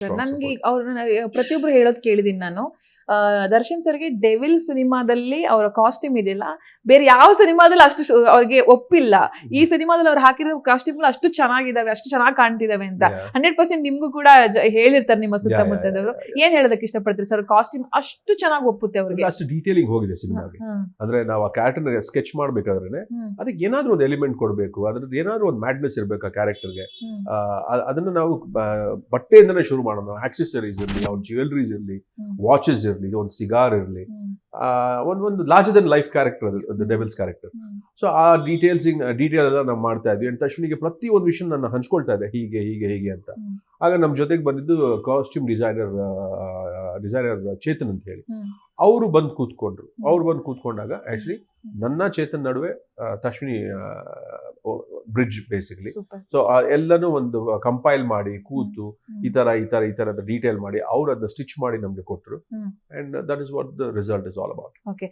Strong ನನ್ಗೆ support. ಅವ್ರನ್ನ ಪ್ರತಿಯೊಬ್ರು ಹೇಳೋದ್ ಕೇಳಿದೀನಿ ನಾನು. ದರ್ಶನ್ ಸರ್ಗೆ ಡೆವಿಲ್ ಸಿನಿಮಾದಲ್ಲಿ ಅವರ ಕಾಸ್ಟ್ಯೂಮ್ ಇದೆಯಲ್ಲ, ಬೇರೆ ಯಾವ ಸಿನಿಮಾದಲ್ಲಿ ಅಷ್ಟು ಅವ್ರಿಗೆ ಒಪ್ಪಿಲ್ಲ. ಈ ಸಿನಿಮಾದಲ್ಲಿ ಅವ್ರು ಹಾಕಿರೋ ಕಾಸ್ಟ್ಯೂಮ್ಗಳು ಅಷ್ಟು ಚೆನ್ನಾಗಿದಾವೆ, ಅಷ್ಟು ಚೆನ್ನಾಗಿ ಕಾಣ್ತಿದಾವೆ ಅಂತ. Yeah. 100% ನಿಮ್ಗೂ ಕೂಡ ಹೇಳಿರ್ತಾರೆ ನಿಮ್ಮ ಸುತ್ತಮುತ್ತದವರು. ಏನ್ ಹೇಳೋದಕ್ಕೆ ಇಷ್ಟಪಡ್ತೀರಿ ಸರ್? ಕಾಸ್ಟ್ಯೂಮ್ ಅಷ್ಟು ಚೆನ್ನಾಗಿ ಒಪ್ಪುತ್ತೆ ಅವ್ರಿಗೆ. ಅಷ್ಟು ಡೀಟೇಲಿಂಗ್ ಹೋಗಿದೆ ಸಿನಿಮಾಗೆ. ಅಂದ್ರೆ ನಾವು ಆ ಕ್ಯಾರೆಕ್ಟರ್ ಸ್ಕೆಚ್ ಮಾಡ್ಬೇಕಾದ್ರೆ ಅದಕ್ಕೆ ಏನಾದ್ರೂ ಒಂದು ಎಲಿಮೆಂಟ್ ಕೊಡಬೇಕು, ಅದ್ರದ್ದು ಏನಾದ್ರೂ ಒಂದು ಮ್ಯಾಡ್ನೆಸ್ ಇರಬೇಕು ಆ ಕ್ಯಾರೆಕ್ಟರ್ಗೆ. ಅದನ್ನ ನಾವು ಬಟ್ಟೆಯಿಂದನೇ ಶುರು ಮಾಡೋಣ. ಆಕ್ಸೆಸರೀಸ್ ಇರಲಿ, ಅವ್ನ ಜ್ಯುವೆಲ್ರೀಸ್ ಇರಲಿ, ವಾಚಸ್ ಇರಲಿ, ಒಂದು ಸಿಗಾರ್ ಇರಲಿ, ಒಂದು ಲಾರ್ಜರ್ ದನ್ ಲೈಫ್ ಕ್ಯಾರೆಕ್ಟರ್ ಅದು ಡೆವಿಲ್ಸ್ ಕ್ಯಾರೆಕ್ಟರ್. ಸೊ ಆ ಡೀಟೇಲ್ ಎಲ್ಲ ನಾವು ಮಾಡ್ತಾ ಇದ್ವಿ. ಅಂಡ್ ಅಶ್ವಿನಿಗೆ ಪ್ರತಿ ಒಂದು ವಿಷಯ ನಾನು ಹಂಚ್ಕೊಳ್ತಾ ಇದ್ದೆ, ಹೀಗೆ ಹೀಗೆ ಹೀಗೆ ಅಂತ. ಆಗ ನಮ್ಮ ಜೊತೆಗೆ ಬಂದಿದ್ದು ಕಾಸ್ಟ್ಯೂಮ್ ಡಿಸೈನರ್ ಚೇತನ್ ಅಂತ ಹೇಳಿ, ಅವರು ಬಂದು ಕೂತ್ಕೊಂಡ್ರು. ಅವ್ರು ಬಂದು ಕೂತ್ಕೊಂಡಾಗ ಆಕ್ಚುಲಿ ನನ್ನ ಚೇತನ್ ನಡುವೆ ಅಶ್ವಿನಿ ಬ್ರಿಡ್ಜ್ ಬೇಸಿಕಲಿ. ಸೊ ಎಲ್ಲನೂ ಒಂದು ಕಂಪೈಲ್ ಮಾಡಿ ಕೂತು ಈ ತರ ಡೀಟೇಲ್ ಮಾಡಿ ಅವ್ರು ಅದನ್ನ ಸ್ಟಿಚ್ ಮಾಡಿ ನಮ್ಗೆ ಕೊಟ್ಟರು. And that is what the result is all about. Okay.